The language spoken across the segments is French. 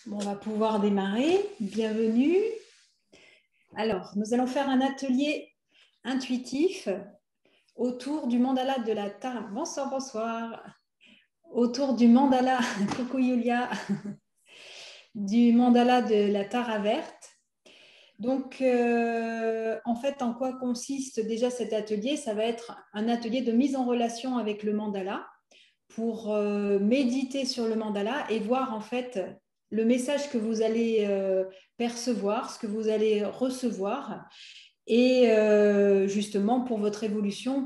Bon, on va pouvoir démarrer. Bienvenue. Alors, nous allons faire un atelier intuitif autour du mandala de la Tara. Bonsoir, bonsoir. Autour du mandala, coucou Yulia, du mandala de la Tara verte. Donc, en fait, en quoi consiste déjà cet atelier? Ça va être un atelier de mise en relation avec le mandala pour méditer sur le mandala et voir en fait le message que vous allez percevoir, ce que vous allez recevoir. Et justement, pour votre évolution,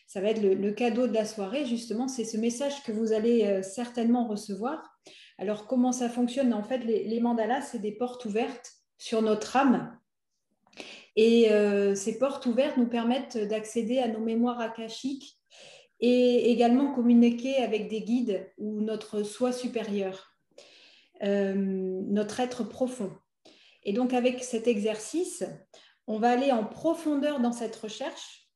ça va être le cadeau de la soirée, justement, c'est ce message que vous allez certainement recevoir. Alors, comment ça fonctionne? En fait, les mandalas, c'est des portes ouvertes sur notre âme. Et ces portes ouvertes nous permettent d'accéder à nos mémoires akashiques et également communiquer avec des guides ou notre soi supérieur, notre être profond. Et donc, avec cet exercice, on va aller en profondeur dans cette recherche,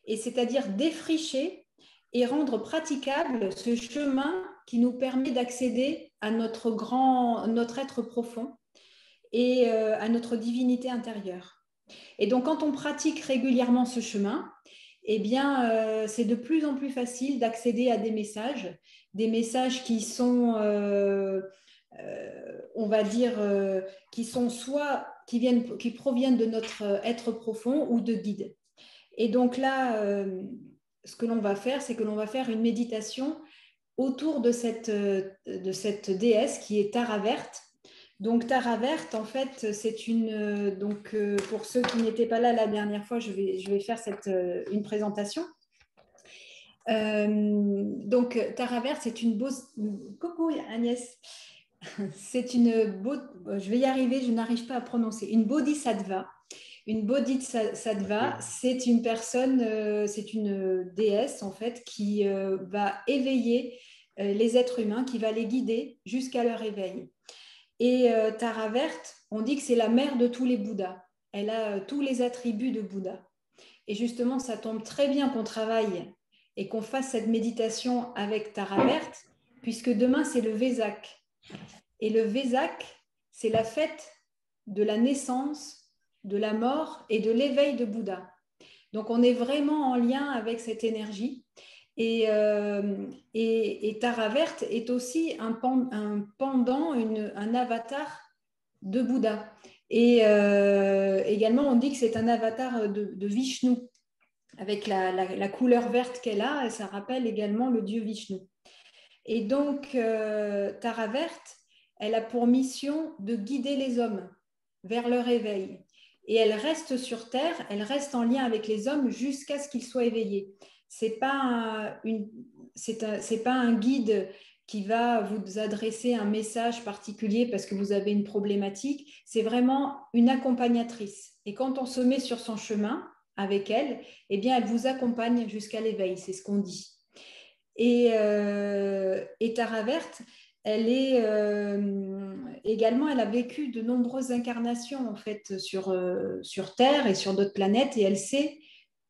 et c'est-à-dire défricher et rendre praticable ce chemin qui nous permet d'accéder à notre être profond et à notre divinité intérieure. Et donc, quand on pratique régulièrement ce chemin, eh bien, c'est de plus en plus facile d'accéder à des messages qui sont, on va dire, qui sont soit qui proviennent de notre être profond ou de guides. Et donc là, ce que l'on va faire, c'est que l'on va faire une méditation autour de cette déesse qui est Tara verte. Donc Tara verte, en fait, c'est une. Donc pour ceux qui n'étaient pas là la dernière fois, je vais faire une présentation. Donc Tara verte, c'est une beau. Coucou Agnès. C'est je vais y arriver, je n'arrive pas à prononcer. Une bodhisattva. Une bodhisattva, c'est une personne, c'est une déesse en fait qui va éveiller les êtres humains, qui va les guider jusqu'à leur éveil. Et Tara verte, on dit que c'est la mère de tous les Bouddhas. Elle a tous les attributs de Bouddha. Et justement, ça tombe très bien qu'on travaille et qu'on fasse cette méditation avec Tara verte, puisque demain, c'est le Vesak. Et le Vesak, c'est la fête de la naissance, de la mort et de l'éveil de Bouddha. Donc, on est vraiment en lien avec cette énergie. Et Tara verte est aussi un pendant, un avatar de Bouddha. Et également, on dit que c'est un avatar de Vishnu, avec la couleur verte qu'elle a, et ça rappelle également le dieu Vishnu. Et donc, Tara verte, elle a pour mission de guider les hommes vers leur éveil. Et elle reste sur Terre, elle reste en lien avec les hommes jusqu'à ce qu'ils soient éveillés. C'est pas un guide qui va vous adresser un message particulier parce que vous avez une problématique. C'est vraiment une accompagnatrice. Et quand on se met sur son chemin avec elle, eh bien, elle vous accompagne jusqu'à l'éveil. C'est ce qu'on dit. Et Tara verte, elle est également, elle a vécu de nombreuses incarnations en fait sur Terre et sur d'autres planètes, et elle sait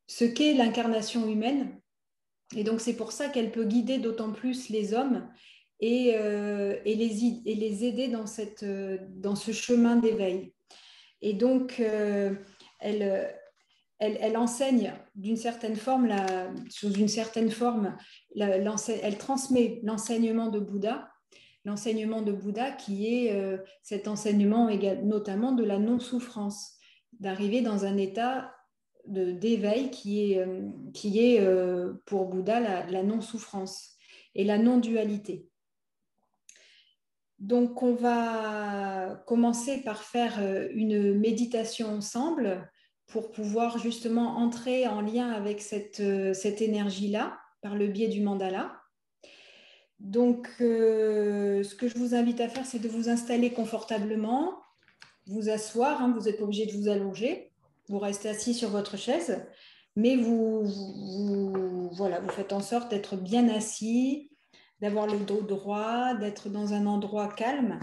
ce qu'est l'incarnation humaine. Et donc c'est pour ça qu'elle peut guider d'autant plus les hommes et les aider dans ce chemin d'éveil. Et donc elle enseigne d'une certaine forme, sous une certaine forme, elle transmet l'enseignement de Bouddha qui est cet enseignement notamment de la non-souffrance, d'arriver dans un état d'éveil qui est pour Bouddha la non-souffrance et la non-dualité. Donc, on va commencer par faire une méditation ensemble pour pouvoir justement entrer en lien avec cette énergie-là par le biais du mandala. Donc, ce que je vous invite à faire, c'est de vous installer confortablement, vous asseoir, hein, vous n'êtes pas obligé de vous allonger, vous restez assis sur votre chaise, mais voilà, vous faites en sorte d'être bien assis, d'avoir le dos droit, d'être dans un endroit calme.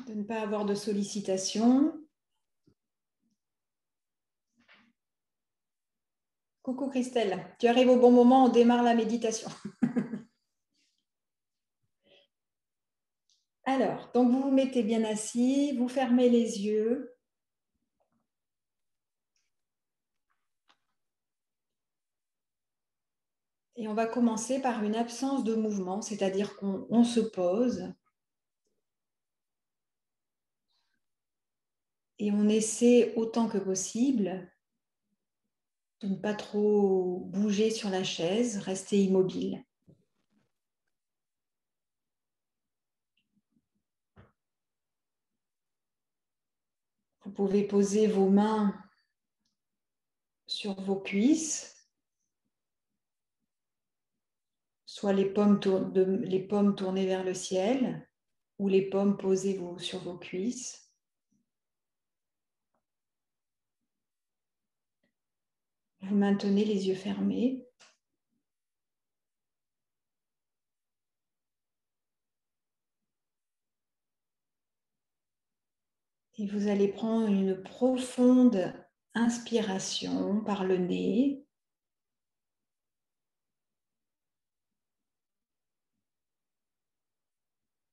De ne pas avoir de sollicitation. Coucou Christelle, tu arrives au bon moment, on démarre la méditation. Alors, donc vous vous mettez bien assis, vous fermez les yeux. Et on va commencer par une absence de mouvement, c'est-à-dire qu'on se pose et on essaie autant que possible de ne pas trop bouger sur la chaise, rester immobile. Vous pouvez poser vos mains sur vos cuisses, soit les paumes tournées vers le ciel ou les paumes posées sur vos cuisses. Vous maintenez les yeux fermés. Et vous allez prendre une profonde inspiration par le nez.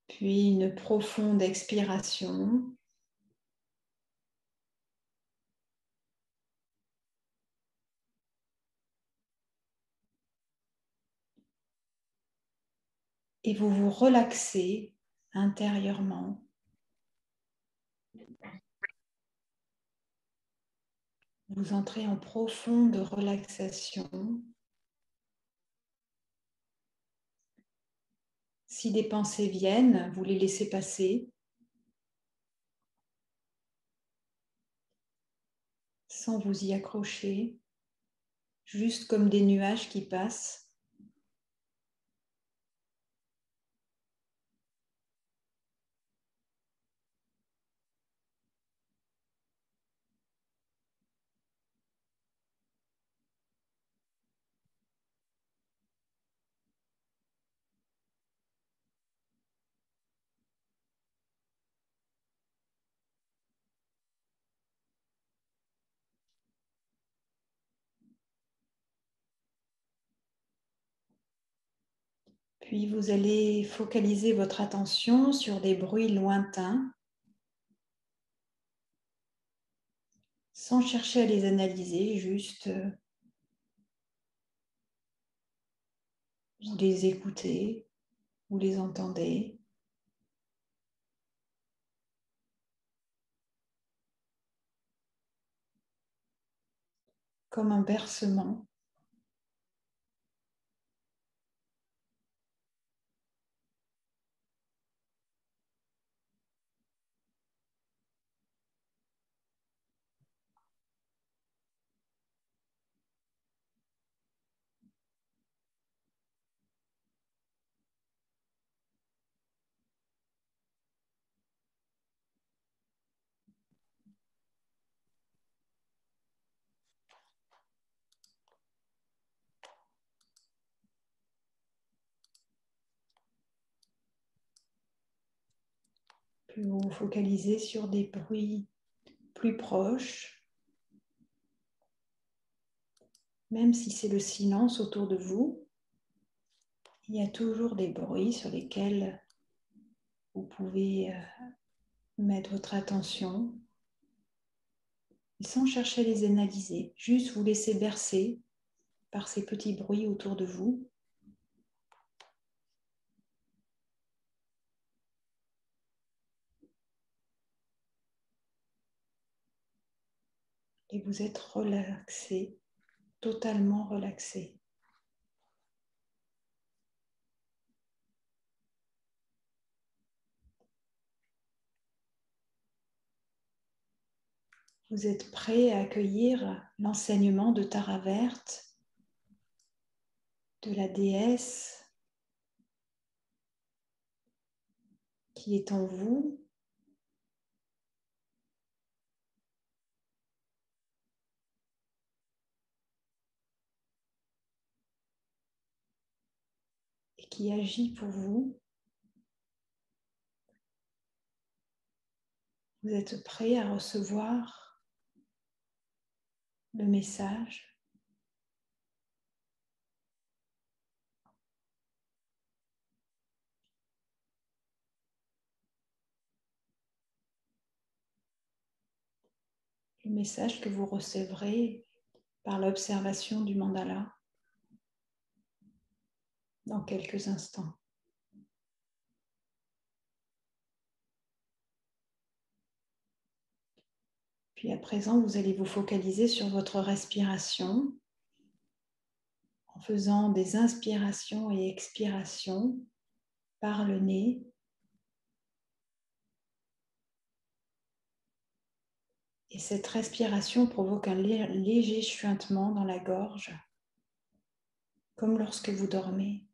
Puis une profonde expiration. Et vous vous relaxez intérieurement. Vous entrez en profonde relaxation. Si des pensées viennent, vous les laissez passer sans vous y accrocher, juste comme des nuages qui passent. Puis vous allez focaliser votre attention sur des bruits lointains, sans chercher à les analyser, juste vous les écoutez, vous les entendez. Comme un bercement. Puis vous vous focalisez sur des bruits plus proches, même si c'est le silence autour de vous, il y a toujours des bruits sur lesquels vous pouvez mettre votre attention sans chercher à les analyser, juste vous laisser bercer par ces petits bruits autour de vous. Et vous êtes relaxé, totalement relaxé. Vous êtes prêt à accueillir l'enseignement de Tara Verte, de la déesse qui est en vous, et qui agit pour vous. Vous êtes prêt à recevoir le message. le message que vous recevrez par l'observation du mandala dans quelques instants. Puis à présent, vous allez vous focaliser sur votre respiration en faisant des inspirations et expirations par le nez. Et cette respiration provoque un léger chuintement dans la gorge, comme lorsque vous dormez.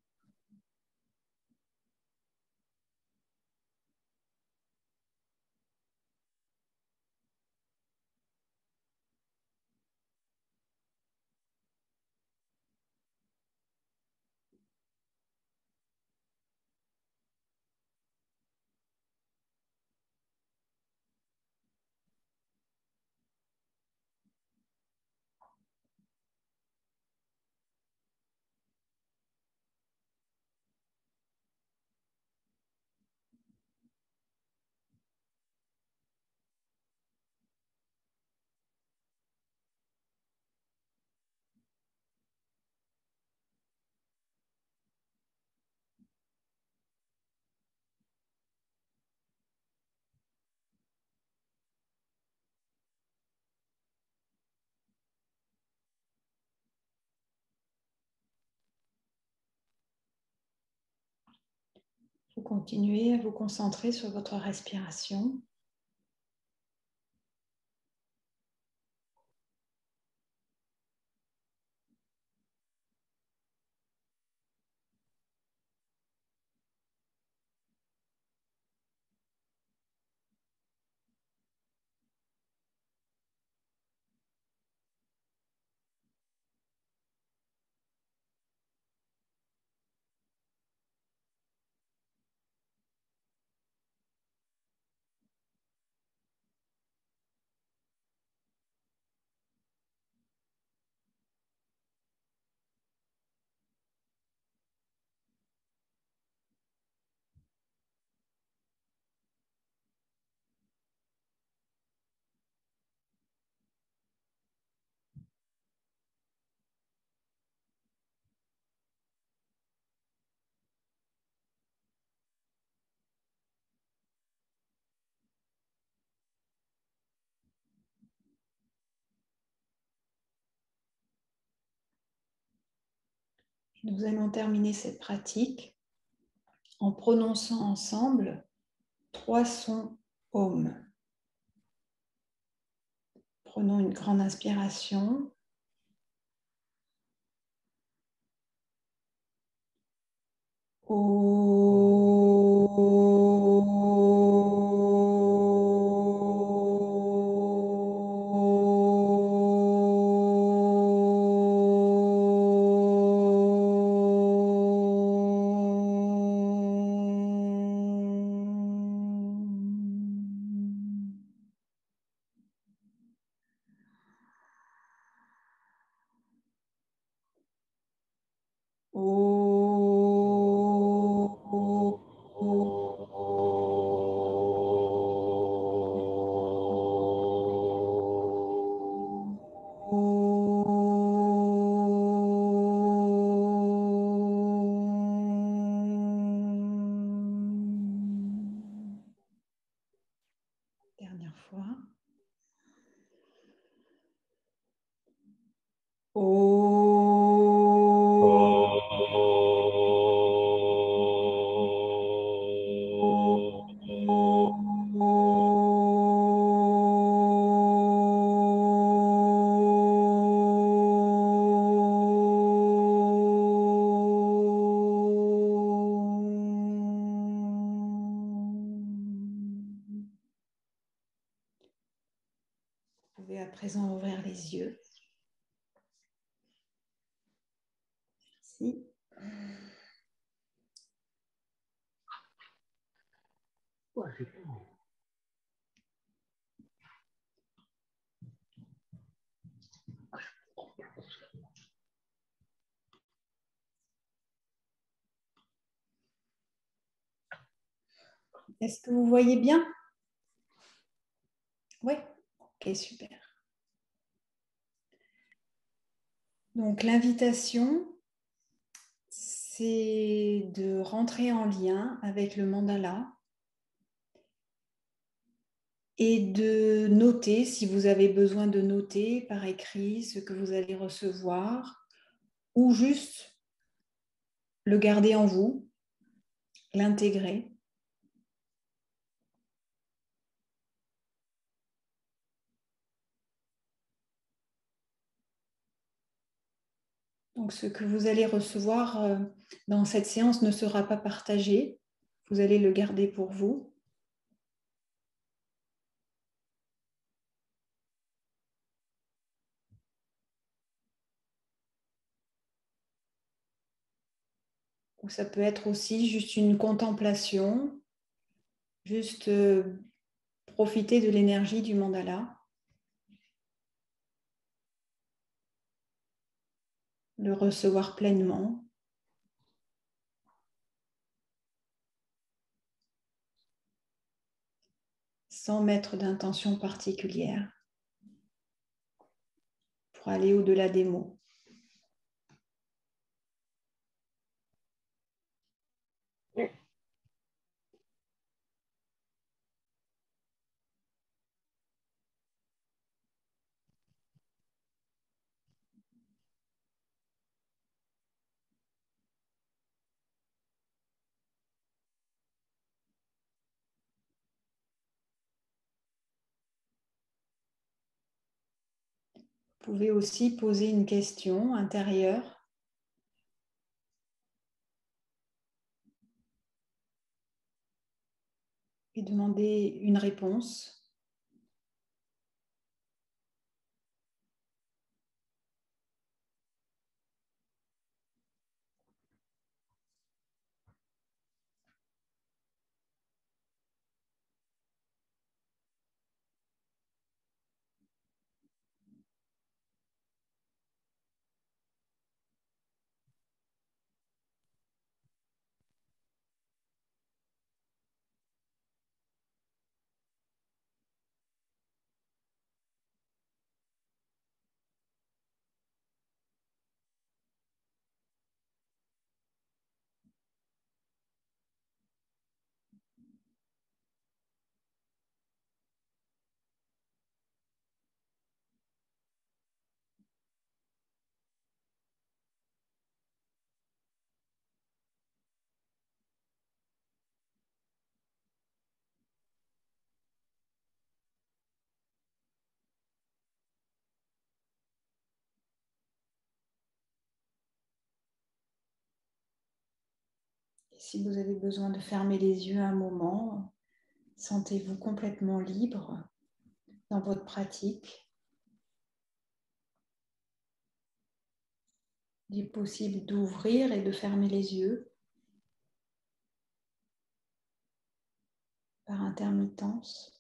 Vous continuez à vous concentrer sur votre respiration. Nous allons terminer cette pratique en prononçant ensemble 3 sons Om. Prenons une grande inspiration. Dernière fois. Vous pouvez à présent ouvrir les yeux. Merci. Est-ce que vous voyez bien? Oui, ok, super. Donc l'invitation, c'est de rentrer en lien avec le mandala et de noter, si vous avez besoin de noter par écrit ce que vous allez recevoir, ou juste le garder en vous, l'intégrer. Donc ce que vous allez recevoir dans cette séance ne sera pas partagé, vous allez le garder pour vous. Ou ça peut être aussi juste une contemplation, juste profiter de l'énergie du mandala, le recevoir pleinement, sans mettre d'intention particulière, pour aller au-delà des mots. Vous pouvez aussi poser une question intérieure et demander une réponse. Et si vous avez besoin de fermer les yeux un moment, sentez-vous complètement libre dans votre pratique. Il est possible d'ouvrir et de fermer les yeux par intermittence.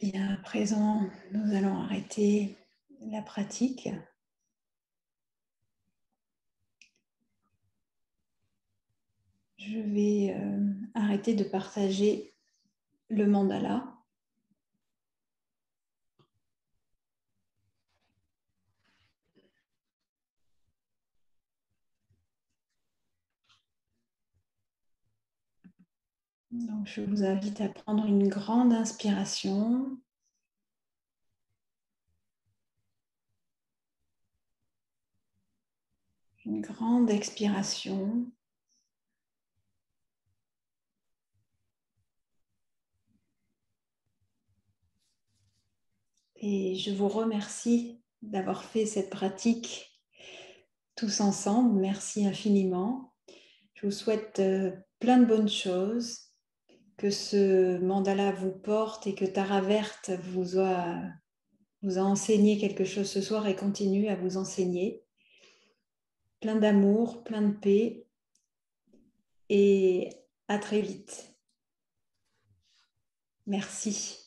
Bien, à présent, nous allons arrêter la pratique. Je vais arrêter de partager le mandala. Donc, je vous invite à prendre une grande inspiration. Une grande expiration. Et je vous remercie d'avoir fait cette pratique tous ensemble. Merci infiniment. Je vous souhaite plein de bonnes choses. Que ce mandala vous porte et que Tara Verte vous a enseigné quelque chose ce soir et continue à vous enseigner. Plein d'amour, plein de paix et à très vite. Merci.